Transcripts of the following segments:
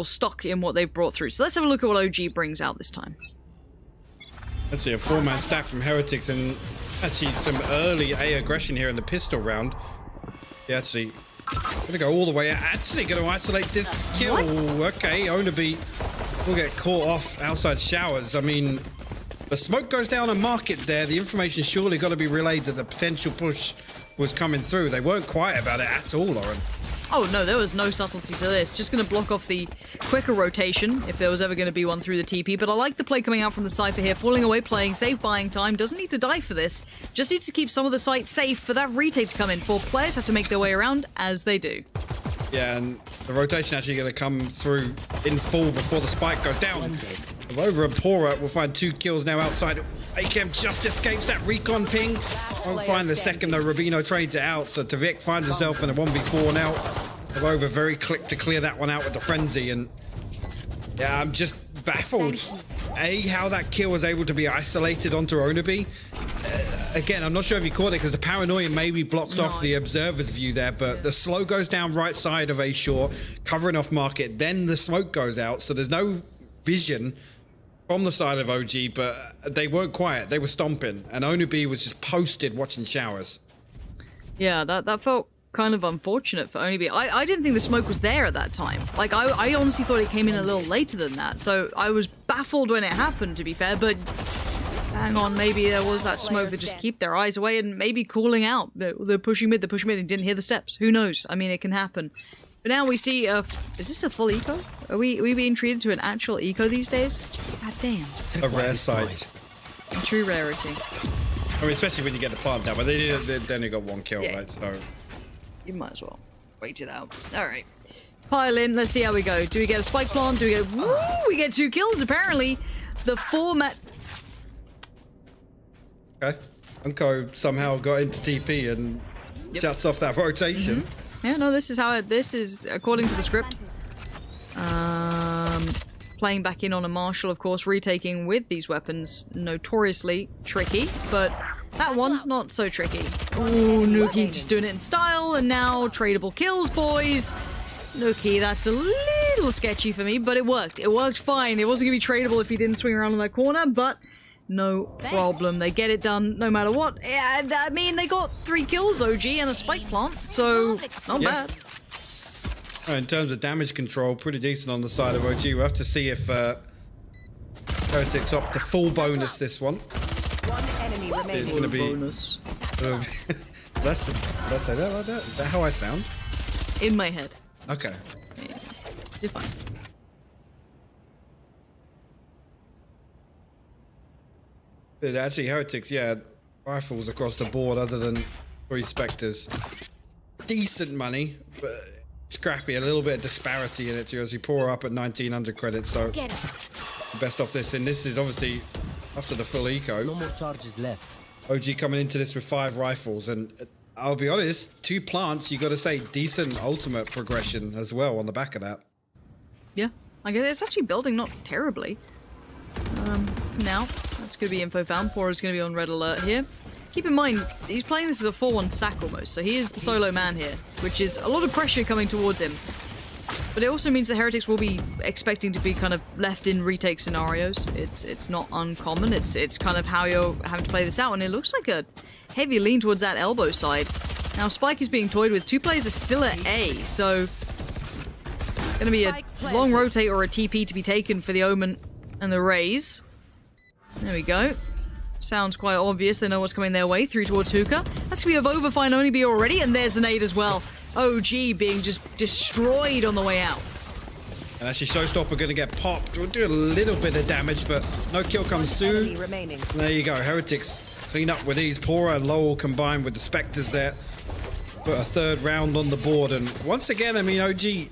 stuck in what they've brought through. So let's have a look at what OG brings out this time. Let's see, a 4-man stack from Heretics, and actually some early A aggression here in the pistol round. Yeah, actually, gonna go all the way. Actually, gonna isolate this kill. What? Okay, Onabi will get caught off outside showers. I mean, the smoke goes down on market there. The information surely got to be relayed that the potential push was coming through. They weren't quiet about it at all, Lauren. Oh no, there was no subtlety to this. Just going to block off the quicker rotation, if there was ever going to be one through the TP. But I like the play coming out from the Cypher here. Falling away, playing safe, buying time. Doesn't need to die for this. Just needs to keep some of the site safe for that retake to come in. 4 players have to make their way around, as they do. Yeah, and the rotation actually going to come through in full before the spike goes down. Over and Pora will find 2 kills now outside. Akem just escapes that recon ping. Won't find the second though. Rubino trades it out, so Tavik finds himself in a 1v4 now. Over very quick to clear that one out with the frenzy, and yeah, I'm just baffled. How that kill was able to be isolated onto Onabi. Again, I'm not sure if he caught it because the paranoia maybe blocked off the observer's view there, but the slow goes down right side of A shore, covering off market. Then the smoke goes out, so there's no vision from the side of OG, but they weren't quiet. They were stomping, and Onabi was just posted watching showers. Yeah, that felt kind of unfortunate for Onabi. I didn't think the smoke was there at that time. Like, I honestly thought it came in a little later than that, so I was baffled when it happened, to be fair, but hang on, maybe there was that smoke that just keep their eyes away and maybe cooling out. They're pushing mid, and didn't hear the steps. Who knows? I mean, it can happen. But now we see, is this a full eco? Are we being treated to an actual eco these days? God damn. A rare sight. A true rarity. I mean, especially when you get the plant down, but they only got 1 kill, right? So you might as well wait it out. All right, pile in. Let's see how we go. Do we get a spike plant? Do we get? Woo! We get 2 kills. Apparently, the format. Okay, Unco somehow got into TP and shuts off that rotation. Yeah, no, this is how this is according to the script. Playing back in on a Marshall, of course, retaking with these weapons, notoriously tricky, but that one, not so tricky. Ooh, Nuki just doing it in style, and now tradable kills, boys. Nuki, that's a little sketchy for me, but it worked. It worked fine. It wasn't going to be tradable if he didn't swing around in that corner, but no problem. They get it done no matter what. And I mean, they got 3 kills, OG, and a spike plant, so not bad. In terms of damage control, pretty decent on the side of OG. We'll have to see if Heretics opt to full bonus this one. It's going to be bonus. Did I say that like that? Is that how I sound? In my head. Okay. Yeah, you're fine. But actually, Heretics, yeah, rifles across the board other than 3 Spectres. Decent money, but scrappy, a little bit of disparity in it too as we pour up at 1900 credits, so best off this, and this is obviously after the full eco. No more charges left. OG coming into this with 5 rifles, and I'll be honest, 2 plants, you got to say decent ultimate progression as well on the back of that. Yeah, I guess it's actually building not terribly. Now, that's going to be info found. Pora's going to be on red alert here. Keep in mind, he's playing this as a 4-1 stack almost, so he is the solo man here, which is a lot of pressure coming towards him. But it also means the Heretics will be expecting to be kind of left in retake scenarios. It's not uncommon. It's kind of how you're having to play this out, and it looks like a heavy lean towards that elbow side. Now, Spike is being toyed with. 2 players are still at A, so going to be a long rotate or a TP to be taken for the Omen and the Raze. There we go. Sounds quite obvious. They know what's coming their way. Through towards Hookah. That's going to be a Overfine only be already. And there's the nade as well. OG being just destroyed on the way out. And actually, Showstopper going to get popped. We'll do a little bit of damage, but no kill comes through. There you go. Heretics clean up with these. Pora and Lowell combined with the Spectres there. Put a 3rd round on the board. And once again, I mean, OG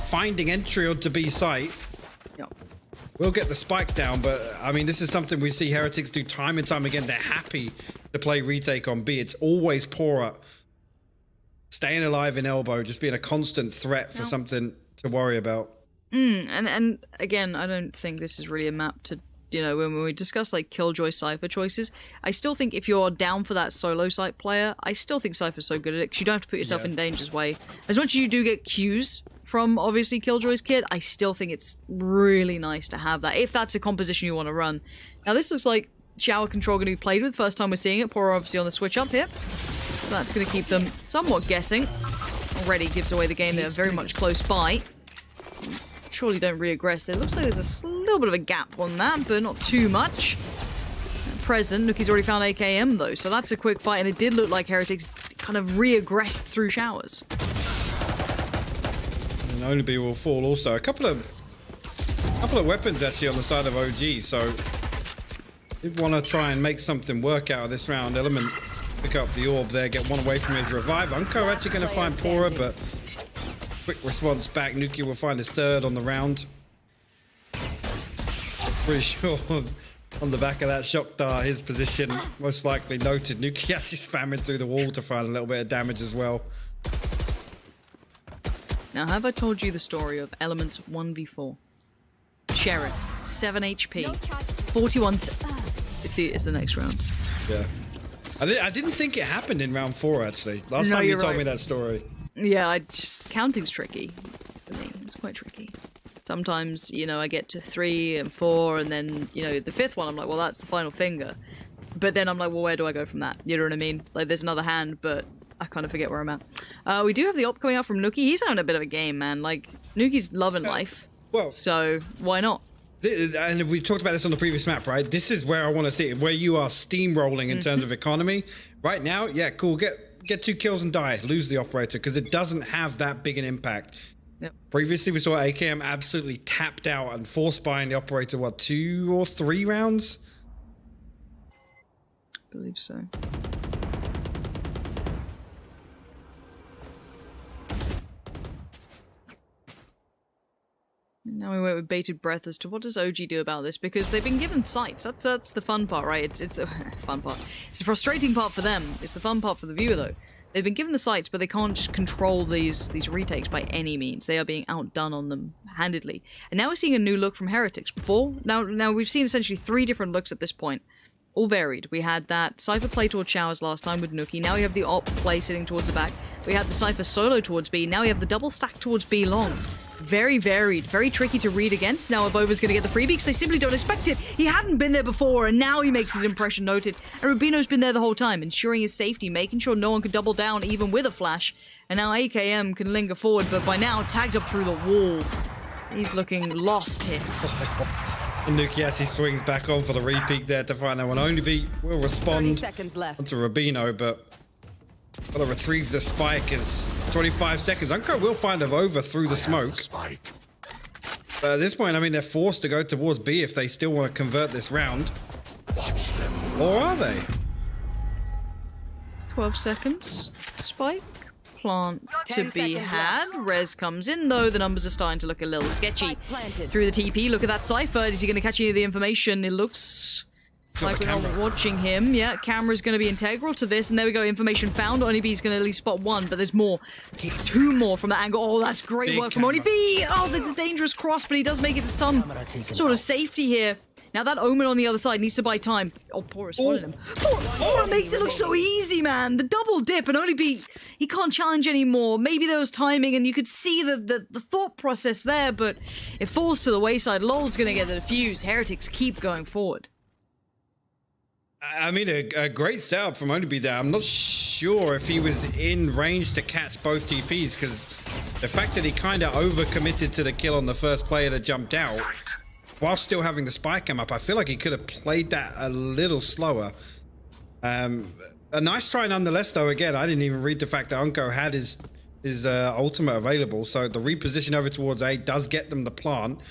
finding entry onto B site. We'll get the spike down, but I mean, this is something we see Heretics do time and time again. They're happy to play retake on B. It's always Pora staying alive in elbow, just being a constant threat for something to worry about. And again, I don't think this is really a map to you know, when we discuss like Killjoy Cypher choices, I still think if you're down for that solo site player, I still think Cypher's so good at it because you don't have to put yourself in danger's way. As much as you do get cues from obviously Killjoy's kit, I still think it's really nice to have that if that's a composition you want to run. Now this looks like shower control going to be played with. First time we're seeing it. Pora obviously on the switch up here. So that's going to keep them somewhat guessing. Already gives away the game. They're very much close by. Surely don't reaggress. It looks like there's a little bit of a gap on that, but not too much. At present, Nuki's already found AKM though, so that's a quick fight, and it did look like Heretics kind of reaggressed through showers. And Onlyby will fall also. A couple of weapons actually on the side of OG, so did want to try and make something work out of this round. Element pick up the orb there, get one away from his revive. Unco actually going to find Pora, but quick response back. Nuki will find his third on the round. Pretty sure on the back of that shock dart, his position most likely noted. Nuki actually spamming through the wall to find a little bit of damage as well. Now, have I told you the story of Element's 1v4? Sheriff, 7 HP, 41... It's the next round. Yeah. I didn't think it happened in round 4, actually. Last time you told me that story. Yeah, counting's tricky for me. It's quite tricky. Sometimes, you know, I get to 3 and 4, and then, you know, the 5th one, I'm like, well, that's the final finger. But then I'm like, well, where do I go from that? You know what I mean? Like, there's another hand, but I kind of forget where I'm at. We do have the op coming out from Nuki. He's having a bit of a game, man. Like, Nuki's loving life. Well, so why not? And we talked about this on the previous map, right? This is where I want to see it, where you are steamrolling in terms of economy. Right now, yeah, cool. Get 2 kills and die. Lose the operator, because it doesn't have that big an impact. Yep. Previously, we saw AKM absolutely tapped out and force buying the operator, what, 2 or 3 rounds? I believe so. Now we wait with bated breath as to what does OG do about this, because they've been given sights. That's the fun part, right? It's the fun part. It's the frustrating part for them. It's the fun part for the viewer, though. They've been given the sights, but they can't just control these retakes by any means. They are being outdone on them handedly. And now we're seeing a new look from Heretics. Now we've seen essentially 3 different looks at this point. All varied. We had that Cypher play towards showers last time with Nuki. Now we have the op play sitting towards the back. We had the Cypher solo towards B. Now we have the double stack towards B long. Very varied, very tricky to read against. Now Avova's going to get the freebie because they simply don't expect it. He hadn't been there before, and now he makes his impression noted. And Rubino's been there the whole time, ensuring his safety, making sure no one could double down even with a flash. And now AKM can linger forward, but by now tagged up through the wall. He's looking lost here. And Nuki actually swings back on for the repeat there to find that one. Onlyby will respond onto Rubino, but gotta retrieve the spike. Is 25 seconds. Unco will find Avova through the smoke. At this point, I mean, they're forced to go towards B if they still want to convert this round. Or are they? 12 seconds. Spike. Plant to be had. Rez comes in, though. The numbers are starting to look a little sketchy. Through the TP, look at that Cypher. Is he going to catch any of the information? It looks like we're not watching him. Yeah, camera's going to be integral to this. And there we go. Information found. Onlyby's going to at least spot 1, but there's more. 2 more from that angle. Oh, that's great Big work from Onlyby. Oh, that's a dangerous cross, but he does make it to some sort of safety here. Now that Omen on the other side needs to buy time. Oh, Pora spotted him. Pora makes it look so easy, man. The double dip and Onlyby, he can't challenge anymore. Maybe there was timing and you could see the thought process there, but it falls to the wayside. LOL's going to get the defuse. Heretics keep going forward. I mean, a great setup from Onlyby there. I'm not sure if he was in range to catch both TPs, because the fact that he kind of overcommitted to the kill on the first player that jumped out, while still having the spike come up, I feel like he could have played that a little slower. A nice try nonetheless, though. Again, I didn't even read the fact that Unco had his ultimate available, so the reposition over towards A does get them the plant.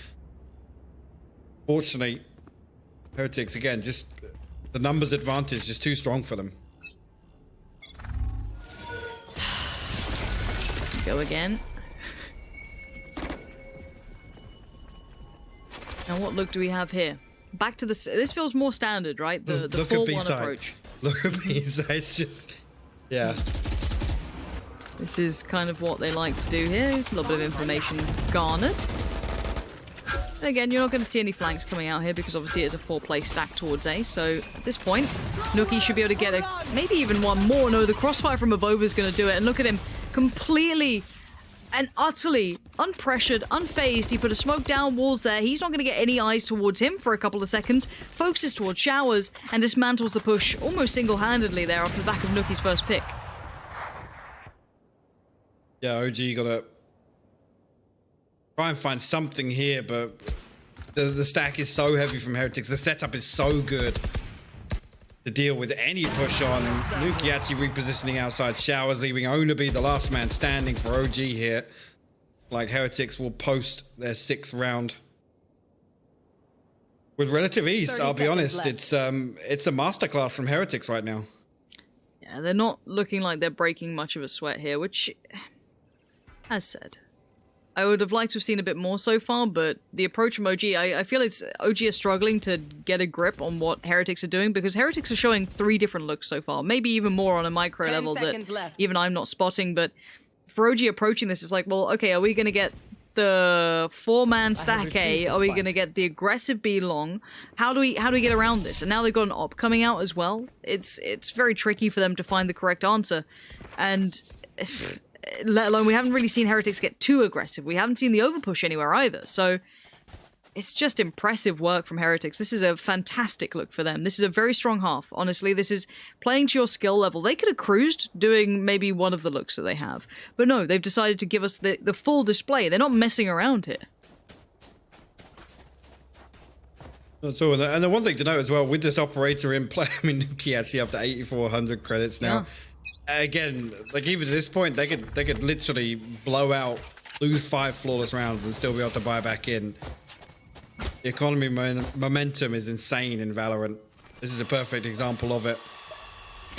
Fortunately, Heretics, again, just the numbers advantage just too strong for them. Go again. Now what look do we have here? Back to this. This feels more standard, right? The 4-1 approach. Look at B-side. It's just, yeah. This is kind of what they like to do here. A little bit of information garnered. And again, you're not going to see any flanks coming out here because obviously it's a 4-play stack towards A. So at this point, Nuki should be able to get maybe even one more. No, the crossfire from Avova is going to do it. And look at him, completely and utterly unpressured, unfazed. He put a smoke down walls there. He's not going to get any eyes towards him for a couple of seconds. Focuses towards showers and dismantles the push almost single-handedly there off the back of Nuki's first pick. Yeah, OG gotta try and find something here, but the stack is so heavy from Heretics. The setup is so good to deal with any push on. Nuki actually repositioning outside showers, leaving Onabi the last man standing for OG here. Like Heretics will post their 6th round with relative ease. I'll be honest, it's a masterclass from Heretics right now. Yeah, they're not looking like they're breaking much of a sweat here, which, as said, I would have liked to have seen a bit more so far, but the approach from OG, I feel it's OG is struggling to get a grip on what Heretics are doing, because Heretics are showing 3 different looks so far, maybe even more on a micro level that even I'm not spotting, but for OG approaching this, it's like, well, okay, are we going to get the 4-man stack A? Are we going to get the aggressive B long? How do we get around this? And now they've got an op coming out as well. It's very tricky for them to find the correct answer, and let alone we haven't really seen Heretics get too aggressive. We haven't seen the overpush anywhere either. So it's just impressive work from Heretics. This is a fantastic look for them. This is a very strong half. Honestly, this is playing to your skill level. They could have cruised doing maybe one of the looks that they have. But no, they've decided to give us the full display. They're not messing around here. That's all. And the one thing to note as well, with this operator in play, I mean, Nuki actually up to 8,400 credits now. Yeah. Again, like even at this point, they could literally blow out, lose 5 flawless rounds and still be able to buy back in. The economy momentum is insane in Valorant. This is a perfect example of it.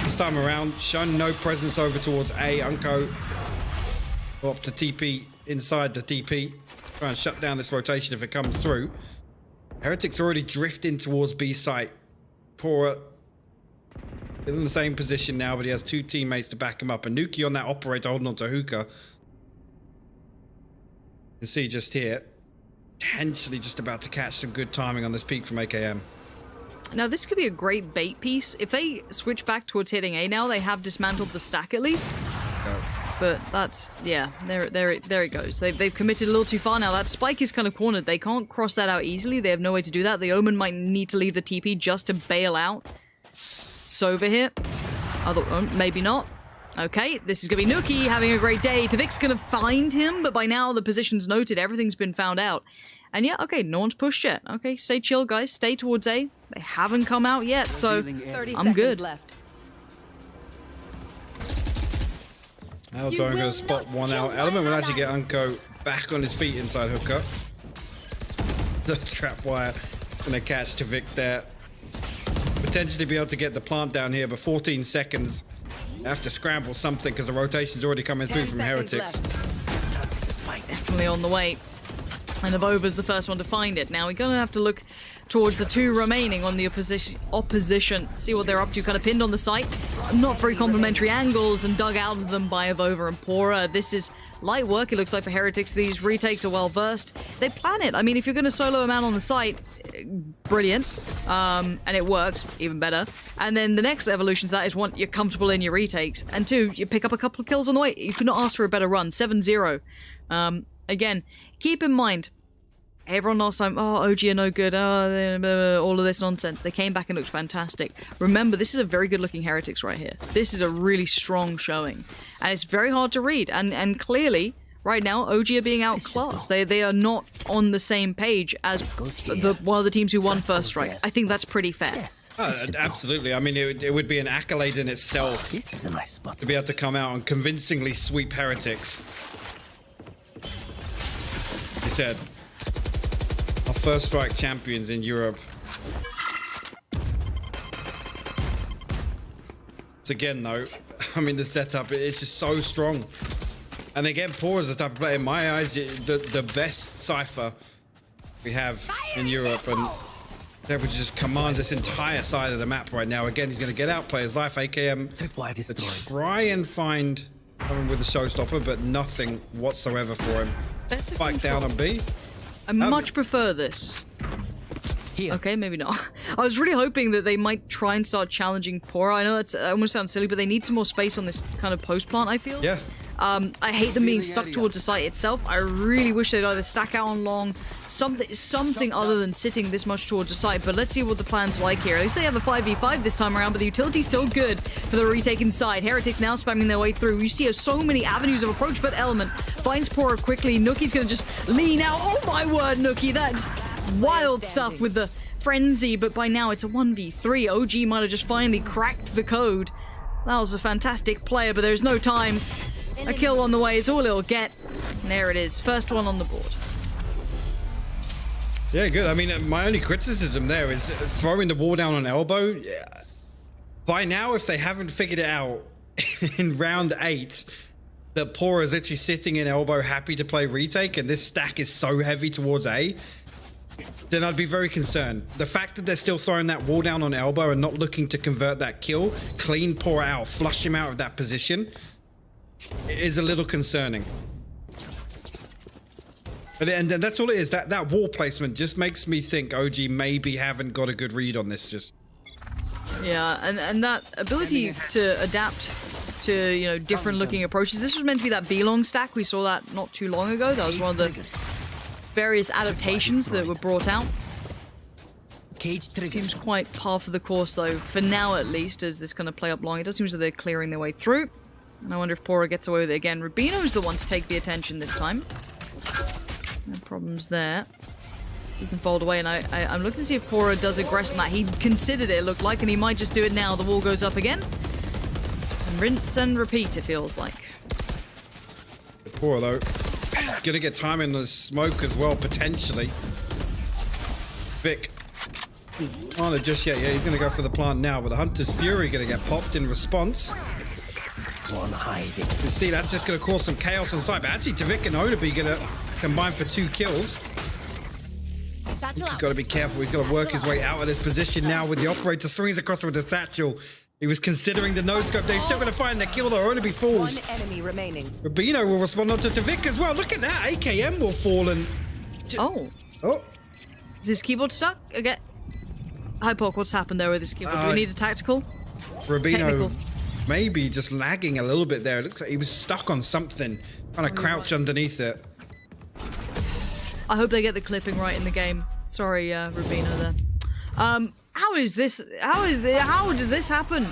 This time around, shown no presence over towards A. Unco go up to TP inside the TP. Try and shut down this rotation if it comes through. Heretics already drifting towards B site. Pora in the same position now, but he has 2 teammates to back him up. And Nuki on that operator holding on to Hookah. You can see just here, potentially just about to catch some good timing on this peak from AKM. Now this could be a great bait piece. If they switch back towards hitting A now, they have dismantled the stack at least. Oh. But that's, yeah, there it goes. They've committed a little too far now. That spike is kind of cornered. They can't cross that out easily. They have no way to do that. The Omen might need to leave the TP just to bail out Sova here. Maybe not. Okay, this is going to be Nuki having a great day. Tavik's going to find him, but by now the position's noted. Everything's been found out. And yeah, okay, no one's pushed yet. Okay, stay chill, guys. Stay towards A. They haven't come out yet, so I'm good. Left. Aldo going to spot one out. Element will actually get Unco back on his feet inside Hooker. The trap wire going to catch Tavik there. Potentially be able to get the plant down here, but 14 seconds. They have to scramble something because the rotation's already coming through from Heretics. Definitely on the way. And Avova's the first one to find it. Now we're going to have to look towards the 2 remaining on the opposition. See what they're up to. Kind of pinned on the site. Not very complimentary angles and dug out of them by Avova and Pora. This is light work, it looks like, for Heretics. These retakes are well versed. They plan it. I mean, if you're going to solo a man on the site, brilliant. And it works, even better. And then the next evolution to that is, 1, you're comfortable in your retakes. And 2, you pick up a couple of kills on the way. You could not ask for a better run. 7-0. Again, keep in mind, everyone last time, oh, OG are no good, all of this nonsense. They came back and looked fantastic. Remember, this is a very good looking Heretics right here. This is a really strong showing. And it's very hard to read. And clearly, right now, OG are being outclassed. They are not on the same page as one of the teams who won first strike. I think that's pretty fair. Yes. Absolutely. I mean, it would be an accolade in itself to be able to come out and convincingly sweep Heretics. He said, our first strike champions in Europe. It's again, though, I mean, the setup, it's just so strong. And again, Poor is the type of player, in my eyes, the best Cypher we have in Europe. And they're able to just command this entire side of the map right now. Again, he's going to get out, play his life. AKM to try and find someone with a showstopper, but nothing whatsoever for him. Spike down on B. I much prefer this. Here. Okay, maybe not. I was really hoping that they might try and start challenging Pora. I know it almost sounds silly, but they need some more space on this kind of post plant, I feel. Yeah. I hate them being stuck towards the site itself. I really wish they'd either stack out on long, something other than sitting this much towards the site. But let's see what the plan's like here. At least they have a 5v5 this time around, but the utility's still good for the retake inside. Heretics now spamming their way through. You see so many avenues of approach, but Element finds Pora quickly. Nuki's gonna just lean out. Oh my word, Nuki, that's wild stuff with the frenzy, but by now it's a 1v3. OG might have just finally cracked the code. That was a fantastic player, but there's no time. A kill on the way is all it'll get. And there it is. First one on the board. Yeah, good. I mean, my only criticism there is throwing the wall down on elbow. By now, if they haven't figured it out in round 8, that Pora is literally sitting in elbow happy to play retake, and this stack is so heavy towards A, then I'd be very concerned. The fact that they're still throwing that wall down on elbow and not looking to convert that kill, clean Pora out, flush him out of that position, is a little concerning. And that's all it is. That wall placement just makes me think OG maybe haven't got a good read on this. Just yeah, and that ability to adapt to, you know, different looking approaches. This was meant to be that B-long stack. We saw that not too long ago. That was one of the various adaptations that were brought out. Seems quite par for the course though, for now at least, as this kind of play up long. It does seem as though they're clearing their way through. And I wonder if Pora gets away with it again. Rubino's the one to take the attention this time. No problems there. He can fold away, and I'm looking to see if Pora does aggress on that. He considered it looked like, and he might just do it now. The wall goes up again. And rinse and repeat, it feels like. Pora, though, he's gonna get time in the smoke as well, potentially. Vic. Oh, just yet. Yeah, he's gonna go for the plant now, but the Hunter's Fury gonna get popped in response. One hiding. You see, that's just going to cause some chaos on site. But actually, Tavik and Onabi going to combine for 2 kills. He's got to be careful. He's got to work his way out of this position now with the operator swings across with the satchel. He was considering the no-scope. They're still going to find the kill, though. Onabi falls. One enemy remaining. Rubino will respond onto Tavik as well. Look at that. AKM will fall and... Oh. Oh. Is his keyboard stuck? Again. Hi, Pork. What's happened there with this keyboard? Do we need a tactical? Rubino... Technical. Maybe just lagging a little bit there. It looks like he was stuck on something, trying to crouch underneath it. I hope they get the clipping right in the game. Sorry, Rubino there. How does this happen?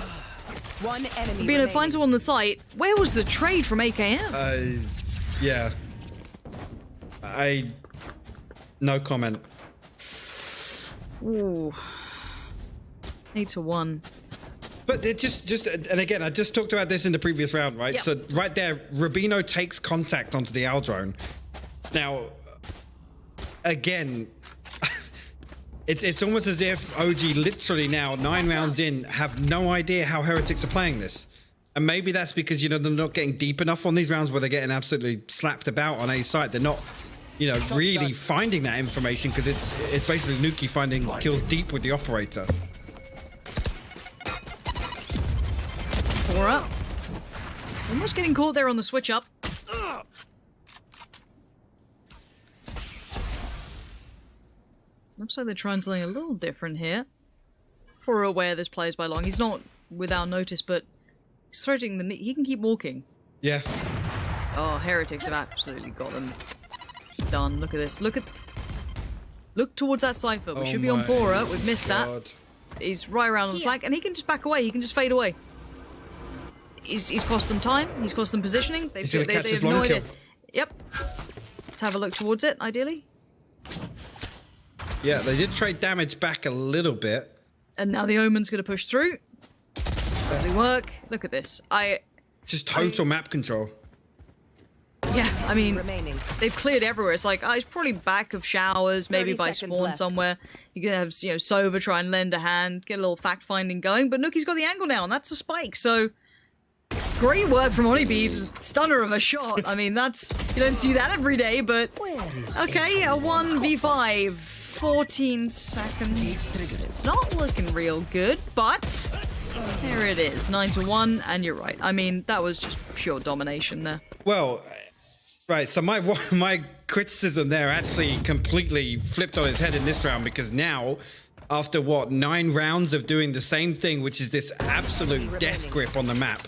One enemy Rubino finds him on the site. Where was the trade from AKM? Yeah. No comment. Ooh. 8-1. But it just, and again, I just talked about this in the previous round, right? Yep. So right there, Rubino takes contact onto the Owl drone. Now, again, it's almost as if OG literally now, 9 rounds in, have no idea how Heretics are playing this. And maybe that's because, you know, they're not getting deep enough on these rounds where they're getting absolutely slapped about on A site. They're not, you know, really finding that information because it's basically Nuki finding kills deep with the operator. Pora. Almost getting caught there on the switch up. Looks like they're trying something a little different here. Pora aware this plays by long. He's not without notice, but he's threatening the knee. He can keep walking. Yeah. Oh, Heretics have absolutely got them done. Look at this. Look towards that cipher. We should be on Pora. We've missed that. He's right around on the flank, and he can just back away. He can just fade away. He's cost them time. He's cost them positioning. They have no idea. Yep. Let's have a look towards it, ideally. Yeah, they did trade damage back a little bit. And now the Omen's going to push through. Early work. Look at this. Just total map control. Yeah, I mean, remaining. They've cleared everywhere. It's like, he's probably back of showers, maybe by spawn left. somewhere. You're going to have, you know, Sova try and lend a hand, get a little fact-finding going. But Nuki's got the angle now, and that's a spike, so... Great work from Onibi. Stunner of a shot. I mean, you don't see that every day, but... Okay, a 1v5. 14 seconds. It's not looking real good, but... There it is. 9-1, and you're right. I mean, that was just pure domination there. Well, right, so my criticism there actually completely flipped on its head in this round, because now, after what, 9 rounds of doing the same thing, which is this absolute death grip on the map,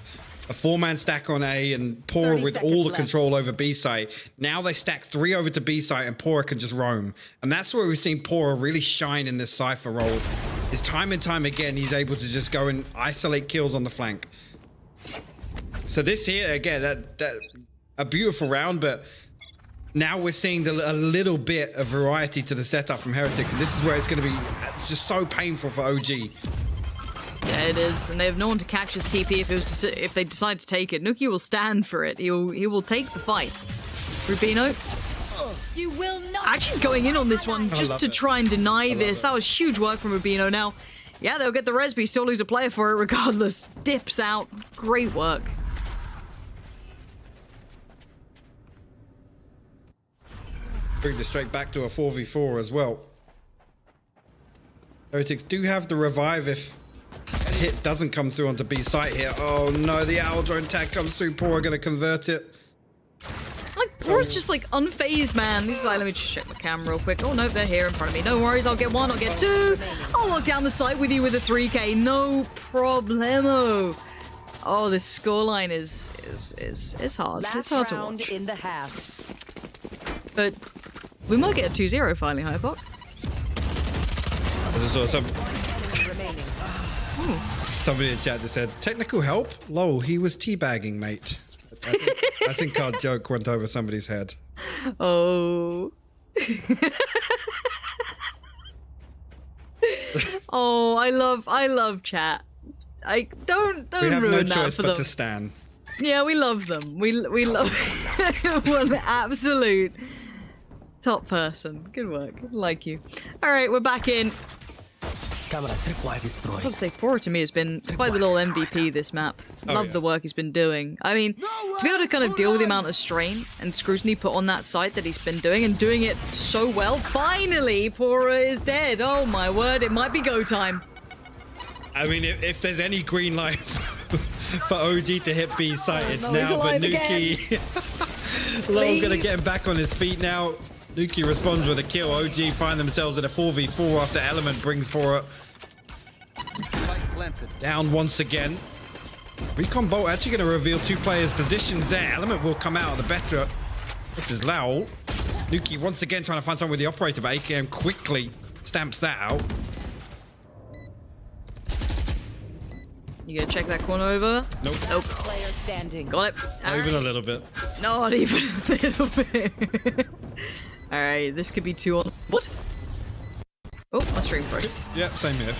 a 4-man stack on A and Pora with all the control over B site. Now they stack 3 over to B site and Pora can just roam. And that's where we've seen Pora really shine in this Cypher role. Is time and time again, he's able to just go and isolate kills on the flank. So this here, again, a beautiful round, but now we're seeing a little bit of variety to the setup from Heretics. And this is where it's going to be, it's just so painful for OG. Yeah, it is, and they have no one to catch his TP if they decide to take it. Nuki will stand for it. He will take the fight. Rubino, You will not. actually going in on this one just to try and deny this. That was huge work from Rubino. Now, yeah, they'll get the res, but you still lose a player for it regardless. Dips out. Great work. Brings it straight back to a 4v4 as well. Heretics do have the revive if a hit doesn't come through onto B site here. Oh no, the owl drone tag comes through. Pora gonna convert it. Like, Pora's just like unfazed, man. He's like, let me just check my camera real quick. Oh no, they're here in front of me. No worries, I'll get 1, I'll get 2. I'll lock down the site with you with a 3k. No problemo. Oh, this scoreline is hard. It's hard to round watch. in the half. But we might get a 2-0 finally, Hypok. I just saw Remaining. somebody in chat just said, technical help? Lol, he was teabagging, mate. I think our joke went over somebody's head. Oh. Oh, I love chat. I don't We have no ruin that choice for but them. to stand. Yeah, we love them. We love one absolute top person. Good work. Like you. All right, we're back in. Camera tripwire I destroyed. have to say, Pora to me has been quite the little MVP this map. Love yeah. the work he's been doing. I mean, to be able to kind of deal with the amount of strain and scrutiny put on that site that he's been doing and doing it so well. Finally, Pora is dead. Oh my word, it might be go time. I mean, if there's any green light for OG to hit B site, it's no, he's now. But alive Nuki, Lowell gonna get him back on his feet now. Nuki responds with a kill. OG find themselves at a 4v4 after Element brings for it. Down once again. Recon Bolt actually going to reveal 2 players' positions there. Element will come out of the better. This is Lowell. Nuki once again trying to find someone with the operator, but AKM quickly stamps that out. You gonna check that corner over? Nope. Nope. Player standing. Got it. Not even a little bit. Not even a little bit. Alright, this could be 2 on. What? Oh, my stream first. Yep, same here.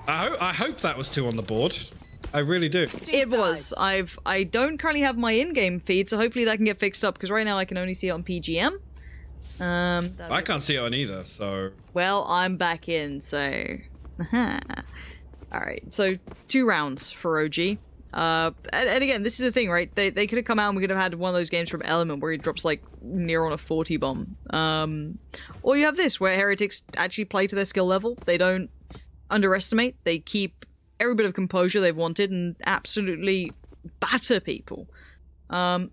I hope that was 2 on the board. I really do. It was. I don't currently have my in-game feed, so hopefully that can get fixed up because right now I can only see it on PGM. I can't see it on either, so. Well, I'm back in, so. Alright, so 2 rounds for OG. And again, this is the thing, right? They could have come out and we could have had one of those games from Element where he drops like near on a 40 bomb. Or you have this where Heretics actually play to their skill level. They don't underestimate. They keep every bit of composure they've wanted and absolutely batter people. Now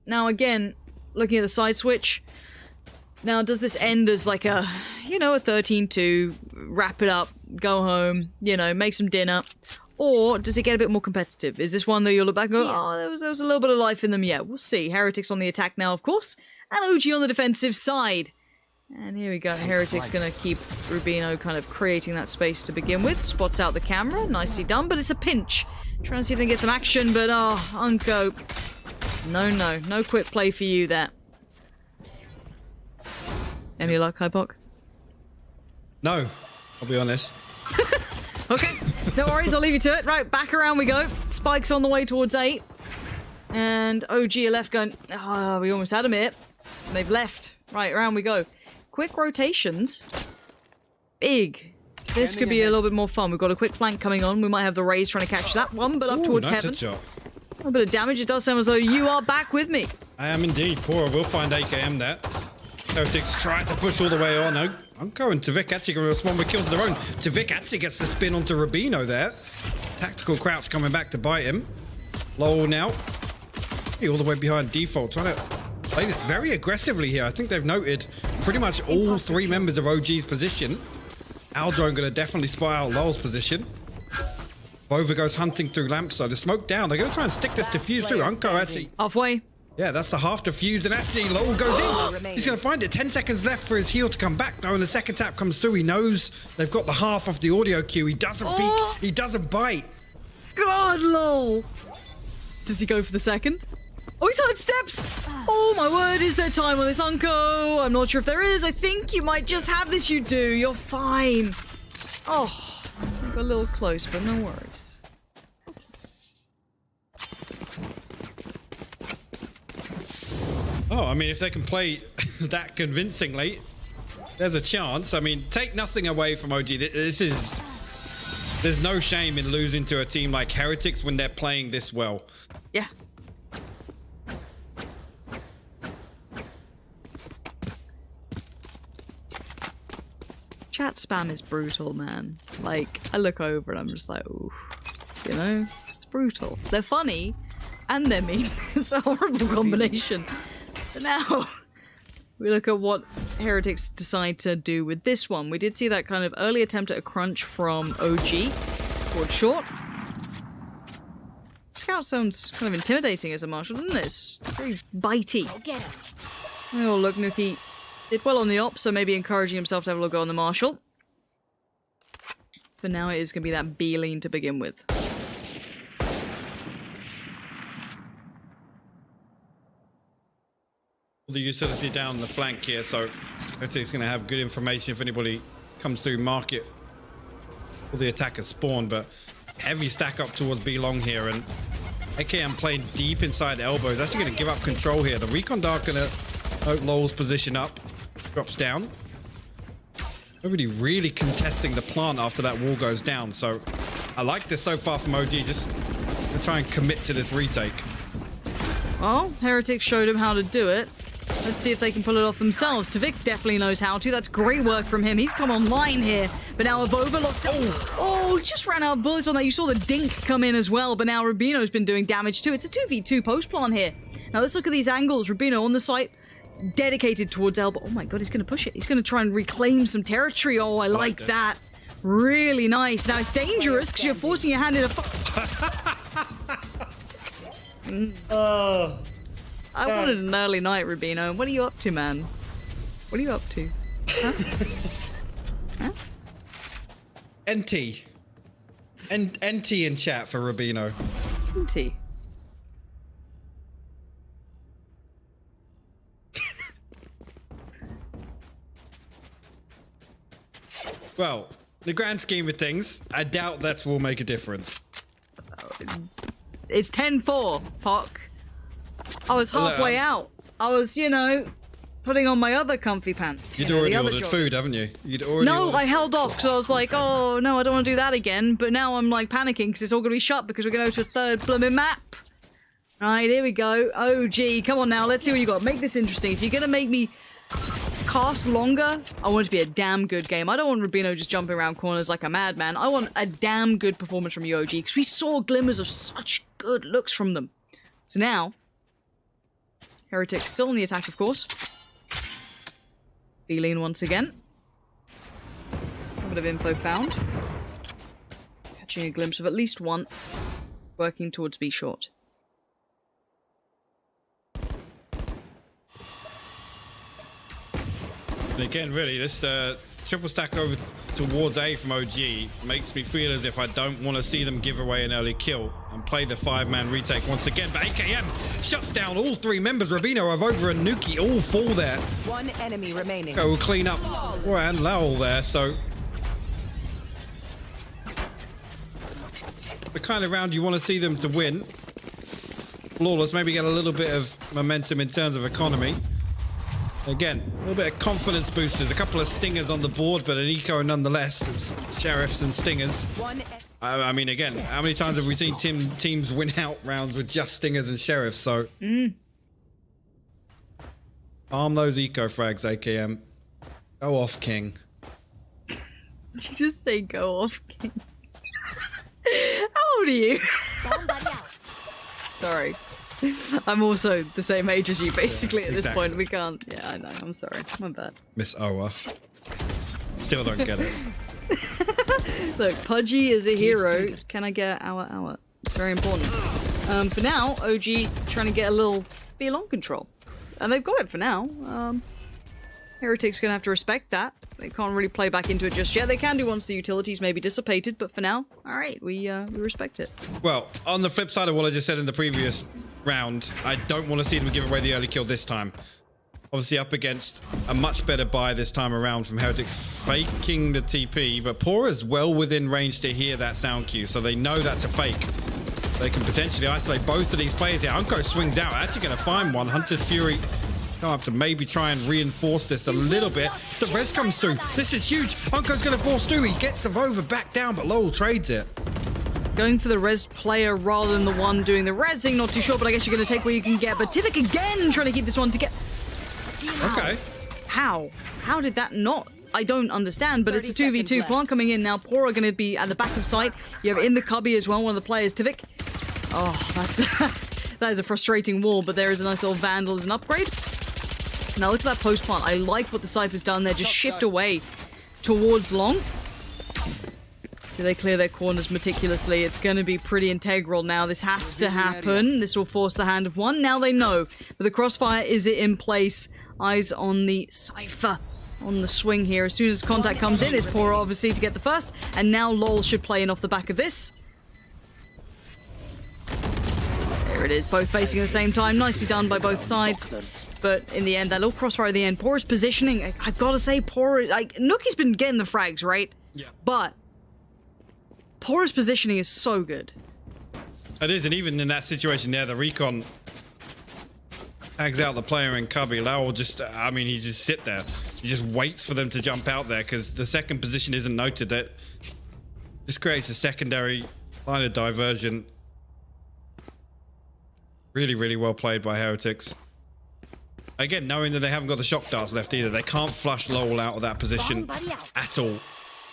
again, looking at the side switch. Now, does this end as like a, you know, a 13-2, wrap it up, go home, you know, make some dinner? Or does it get a bit more competitive? Is this one that you'll look back and go, oh, there was a little bit of life in them? Yeah, we'll see. Heretics on the attack now, of course, and OG on the defensive side. And here we go. Heretics gonna keep Rubino kind of creating that space to begin with. Spots out the camera. Nicely done, but it's a pinch. Trying to see if they can get some action, but oh, Unco. No quick play for you there. Any luck, Hypok? No, I'll be honest. Okay, no worries, I'll leave you to it. Right, back around we go. Spike's on the way towards 8. And OG are left going, oh, we almost had them here. And they've left. Right, around we go. Quick rotations. Big. This could be a little bit more fun. We've got a quick flank coming on. We might have the Rays trying to catch that one, but up towards nice heaven. headshot. A little bit of damage. It does sound as though you are back with me. I am indeed. Pora will find AKM there. Heretics trying to push all the way on. No, Unco and Tavik actually going to respond with kills of their own. Tavik actually gets the spin onto Rubino there. Tactical crouch coming back to bite him. Lowell now. all the way behind default, trying to play this very aggressively here. I think they've noted pretty much all three members of OG's position. Aldrone going to definitely spy out Lowell's position. Bova goes hunting through lamp, so the smoke down. They're going to try and stick this defuse through. Unko actually. Halfway. Yeah, that's the half defuse, and actually Lowell goes in. He's going to find it. 10 seconds left for his heal to come back. Now, when the second tap comes through, he knows they've got the half of the audio cue. He doesn't peek. He doesn't bite. God, lol. Does he go for the second? Oh, he's heard steps! Oh my word, is there time on this, Unko? I'm not sure if there is. I think you might just have this. You do. You're fine. Oh, I got a little close, but no worries. Oh, I mean, if they can play that convincingly, there's a chance. I mean, take nothing away from OG. This is... There's no shame in losing to a team like Heretics when they're playing this well. Yeah. Chat spam is brutal, man. Like, I look over and I'm just like, ooh, you know, it's brutal. They're funny and they're mean. It's a horrible combination. But now we look at what Heretics decide to do with this one. We did see that kind of early attempt at a crunch from OG towards short. Scout sounds kind of intimidating as a marshal, doesn't it? It's very bitey. Oh, look, Nuki did well on the op, so maybe encouraging himself to have a look on the marshal. For now, it is going to be that B lean to begin with. The utility down the flank here, so Heretics going to have good information if anybody comes through market or the attacker spawn, but heavy stack up towards B long here, and AKM playing deep inside elbows. Actually going to give up control here. The Recon Dart going to note Lowell's position up, drops down. Nobody really contesting the plant after that wall goes down, so I like this so far from OG, just to try and commit to this retake. Well, Heretics showed him how to do it. Let's see if they can pull it off themselves. Tavik definitely knows how to. That's great work from him. He's come online here. But now Avova locks it. Oh, just ran out of bullets on that. You saw the dink come in as well. But now Rubino's been doing damage too. It's a 2v2 post plant here. Now let's look at these angles. Rubino on the site, dedicated towards elbow. Oh my god, he's going to push it. He's going to try and reclaim some territory. Oh, I like that. Really nice. Now it's dangerous because you're forcing your hand in a... I wanted an early night, Rubino. What are you up to, man? What are you up to? Huh? Huh? NT. NT in chat for Rubino. NT. Well, the grand scheme of things, I doubt that will make a difference. It's 10-4, Pock. I was halfway out. I was, you know, putting on my other comfy pants. You'd already ordered food, haven't you? You'd already No, I held off because I was like, oh, no, I don't want to do that again. But now I'm, like, panicking because it's all going to be shut because we're going to go to a third blooming map. Right, here we go. Oh, gee. Come on now. Let's see what you got. Make this interesting. If you're going to make me cast longer, I want it to be a damn good game. I don't want Rubino just jumping around corners like a madman. I want a damn good performance from UOG because we saw glimmers of such good looks from them. So now... Heretics still on the attack, of course. B-lean once again. A bit of info found. Catching a glimpse of at least one. Working towards B short. And again, really, this triple stack over towards A from OG makes me feel as if I don't want to see them give away an early kill and play the 5-man retake once again. But AKM shuts down all three members. Rabino, Avova, and Nuki all fall there. One enemy remaining. Go clean up. Oh, and Lowell there, so... the kind of round you want to see them to win. Flawless, maybe get a little bit of momentum in terms of economy. Again, a little bit of confidence boosters, a couple of stingers on the board, but an eco nonetheless. It's sheriffs and stingers. I mean, again, how many times have we seen teams win out rounds with just stingers and sheriffs? So, arm those eco frags, AKM. Go off, King. Did you just say go off, King? How old are you? Sorry. I'm also the same age as you, basically, at this exactly. point. We can't... Yeah, I know. I'm sorry. My bad. Miss Owa. Still don't get it. Look, Pudgy is a hero. Can I get our? It's very important. For now, OG trying to get a little B-long control. And they've got it for now. Heretics gonna have to respect that. They can't really play back into it just yet. They can do once the utilities may be dissipated, but for now, alright, we respect it. Well, on the flip side of what I just said in the previous round, I don't want to see them give away the early kill this time. Obviously up against a much better buy this time around from Heretics, faking the TP, but Pora's well within range to hear that sound cue, so they know that's a fake. They can potentially isolate both of these players here. Unko swings out, actually going to find one. Hunter's Fury come up to maybe try and reinforce this a little bit. The res comes through. This is huge. Unko's going to force through. He gets Avova back down, but Lowell trades it. Going for the res player rather than the one doing the resing. Not too sure, but I guess you're going to take what you can get. But Tivik again trying to keep this one together. Okay. How? How did that not? I don't understand, but it's a 2v2. Plant coming in now. Pora going to be at the back of sight. You have in the cubby as well, one of the players, Tivik. Oh, that's that is a frustrating wall, but there is a nice little Vandal as an upgrade. Now look at that post plant. I like what the Cypher's done there. Just shift away towards long. Do they clear their corners meticulously? It's going to be pretty integral now. This has to happen. This will force the hand of one. Now they know. But the crossfire, is it in place? Eyes on the Cypher. On the swing here. As soon as contact comes in, it's Pora obviously to get the first. And now Lol should play in off the back of this. There it is. Both facing at the same time. Nicely done by both sides. But in the end, that little crossfire at the end. Pora's positioning. I gotta say, Pora... Like, Nuki's been getting the frags, right? Yeah. But... Pora's positioning is so good. It is, and even in that situation there, the recon tags out the player in cubby. Lau will just, I mean, he just sit there. He just waits for them to jump out there because the second position isn't noted. That just creates a secondary line of diversion. Really, really well played by Heretics. Again, knowing that they haven't got the shock darts left either, they can't flush Lowell out of that position at all.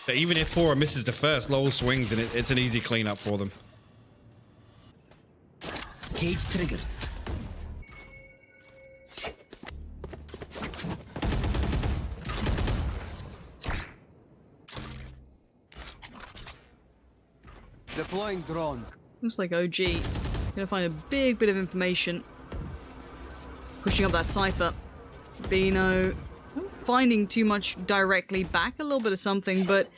But even if Pora misses the first, Lowell swings and it's an easy cleanup for them. Cage triggered. Deploying drone. Looks like OG. Gonna find a big bit of information. Pushing up that Cypher. Bino. Not finding too much directly back. A little bit of something, but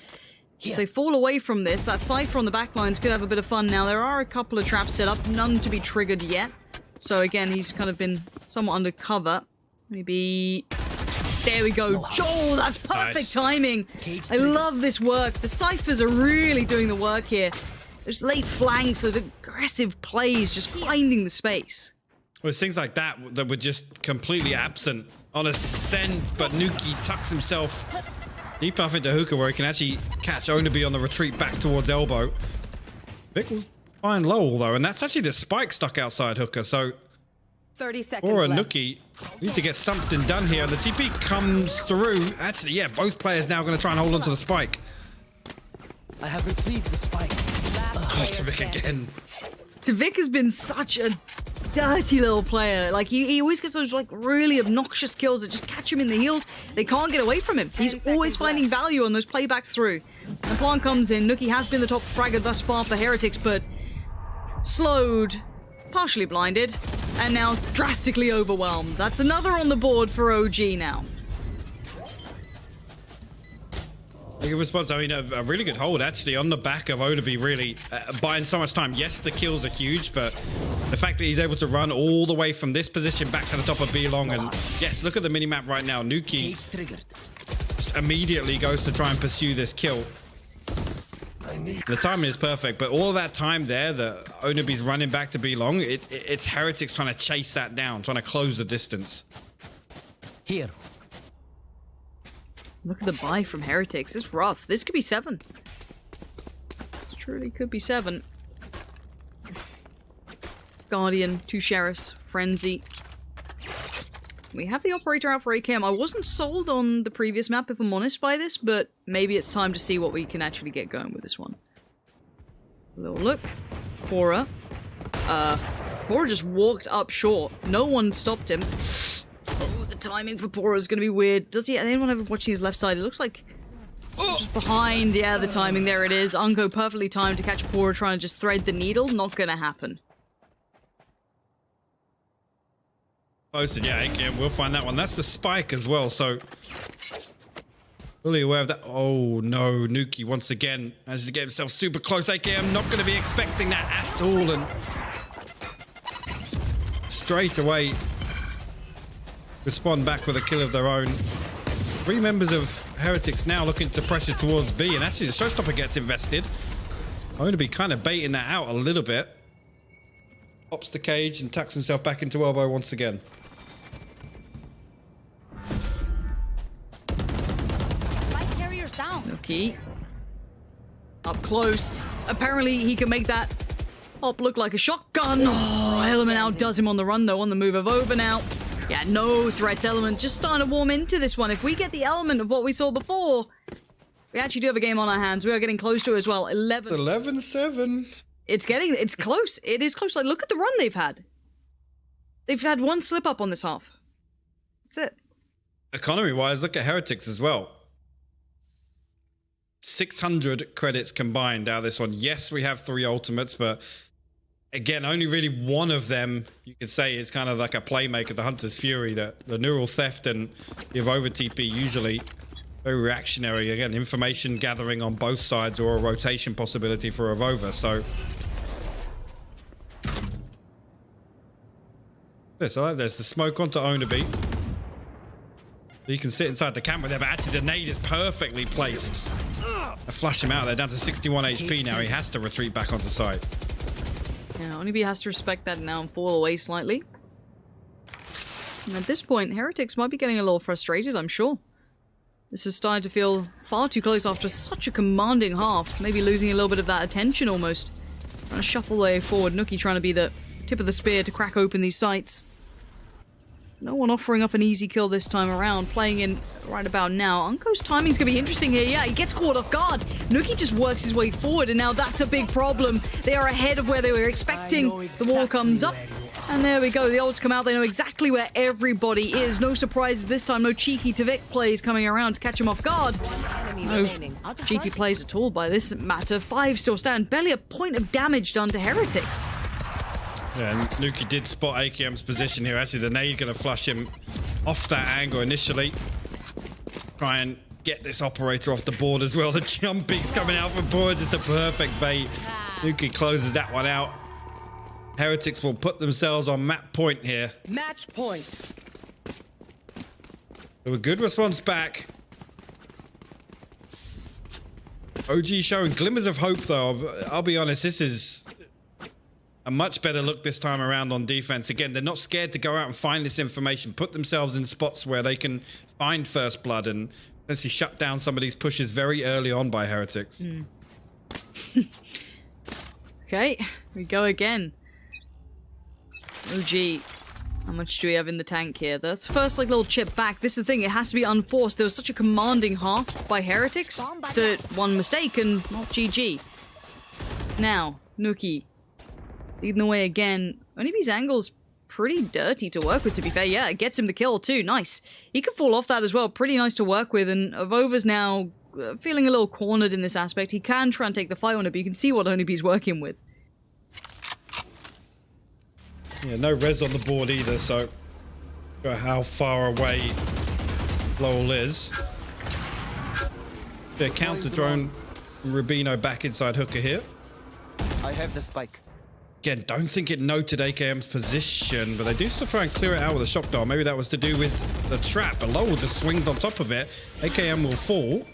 if they fall away from this, that Cypher on the back lines could have a bit of fun now. There are a couple of traps set up, none to be triggered yet. So again, he's kind of been somewhat undercover. Maybe... There we go. Joel, that's perfect Nice. timing. I love this work. The Cyphers are really doing the work here. Those late flanks, those aggressive plays, just finding the space. Well, it's things like that that were just completely absent on Ascent, but Nuki tucks himself deep enough into hookah where he can actually catch Onabi on the retreat back towards elbow. Vic will find Lowell though, and that's actually the spike stuck outside hookah, so 30 seconds Pora and left. Nuki need to get something done here. The TP comes through. Actually, yeah, both players now going to try and hold on to the spike. I have retrieved the spike. Oh, to Vic again. Vic has been such a dirty little player. Like, he always gets those, like, really obnoxious kills that just catch him in the heels. They can't get away from him. He's always finding value on those playbacks through. And Plant comes in. Nuki has been the top fragger thus far for Heretics, but slowed, partially blinded, and now drastically overwhelmed. That's another on the board for OG now. A good response. I mean, a really good hold actually on the back of Onabi, really buying so much time. Yes, the kills are huge, but the fact that he's able to run all the way from this position back to the top of B long, and yes, look at the minimap right now. Nuki Cage triggered. just immediately goes to try and pursue this kill. The timing is perfect, but all of that time there, the Onabi's running back to B long, it's Heretics trying to chase that down, trying to close the distance. Here. Look at the buy from Heretics. It's rough. This could be 7. It truly could be 7. Guardian, 2 Sheriffs, Frenzy. We have the Operator out for AKM. I wasn't sold on the previous map, if I'm honest, by this, but maybe it's time to see what we can actually get going with this one. A little look. Pora. Pora just walked up short. No one stopped him. Oh, the timing for Pora is going to be weird. Does he? Anyone ever watching his left side? It looks like he's just behind. Yeah, the timing. There it is. Unko perfectly timed to catch Pora trying to just thread the needle. Not going to happen. Posted, yeah, AKM, we'll find that one. That's the spike as well, so fully aware of that. Oh no, Nuki once again has to get himself super close. AKM not going to be expecting that at all, and straight away respond back with a kill of their own. 3 members of Heretics now looking to pressure towards B, and actually the showstopper gets invested. I'm going to be kind of baiting that out a little bit. Pops the cage and tucks himself back into elbow once again. Nuki. Up close. Apparently he can make that up look like a shotgun. Oh, Element outdoes him on the run though, on the move of over now. Yeah, no threat. Element just starting to warm into this one. If we get the element of what we saw before, we actually do have a game on our hands. We are getting close to it as well. 11-7. It's close. It is close. Like, look at the run they've had. They've had 1 slip up on this half. That's it. Economy-wise, look at Heretics as well. 600 credits combined out of this one. Yes, we have 3 ultimates, but again, only really one of them you could say is kind of like a playmaker, the Hunter's Fury, the Neural Theft and the Over TP usually very reactionary. Again, information gathering on both sides or a rotation possibility for Avova. So there's the smoke onto Onaby. You can sit inside the camera there, but actually the nade is perfectly placed. I flash him out there, down to 61 HP now. He has to retreat back onto site. Yeah, Onaby has to respect that now and fall away slightly. And at this point, Heretics might be getting a little frustrated, I'm sure. This is starting to feel far too close after such a commanding half. Maybe losing a little bit of that attention almost. Trying to shuffle the way forward. Nuki trying to be the tip of the spear to crack open these sites. No one offering up an easy kill this time around. Playing in right about now. Unko's timing's going to be interesting here. Yeah, he gets caught off guard. Nuki just works his way forward, and now that's a big problem. They are ahead of where they were expecting. The wall comes up, and there we go. The ults come out. They know exactly where everybody is. No surprises this time. No cheeky Tvik plays coming around to catch him off guard. No cheeky plays at all by this matter. 5 still stand. Barely a point of damage done to Heretics. Yeah, and Nuki did spot AKM's position here. Actually, the nade going to flush him off that angle initially. Try and get this operator off the board as well. The jumping's coming out from board, just a perfect bait. Nuki closes that one out. Heretics will put themselves on map point here. Match point. So a good response back. OG showing glimmers of hope though. I'll be honest, this is a much better look this time around on defense. Again, they're not scared to go out and find this information, put themselves in spots where they can find first blood and essentially shut down some of these pushes very early on by Heretics. Okay, we go again. OG, how much do we have in the tank here? That's first like little chip back. This is the thing, it has to be unforced. There was such a commanding half by Heretics that one mistake and GG. Now, Nuki leading the way again. Oniby's angle's pretty dirty to work with, to be fair. Yeah, it gets him the kill too. Nice. He could fall off that as well. Pretty nice to work with. And Avova's now feeling a little cornered in this aspect. He can try and take the fight on it, but you can see what Oniby's working with. Yeah, no res on the board either, so how far away Lowell is. Yeah, counter drone Rubino back inside hooker here. I have the spike. Again, don't think it noted AKM's position, but they do still try and clear it out with a shock dart. Maybe that was to do with the trap, but Lowell just swings on top of it. AKM will fall.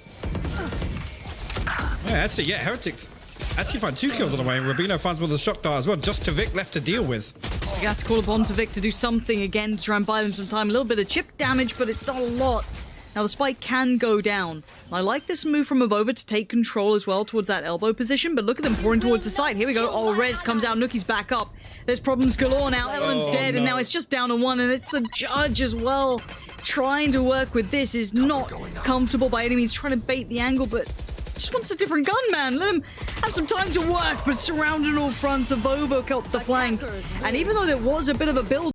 Yeah, that's it. Yeah, Heretics actually find 2 kills on the way, and Rubino finds one with a shock dart as well. Just Tvik left to deal with. You have to call upon Tvik to do something again to try and buy them some time. A little bit of chip damage, but it's not a lot. Now the spike can go down. I like this move from Avova to take control as well towards that elbow position, but look at them pouring towards the side. Here we go. Oh, Rez comes out. Nuki's back up. There's problems galore now. Element's dead, and now it's just down to 1, and it's the judge as well. Trying to work with this is not comfortable by any means. Trying to bait the angle, but it's just wants a different gun, man. Let him have some time to work, but surrounded all fronts, Avoba cut the flank. And even though there was a bit of a build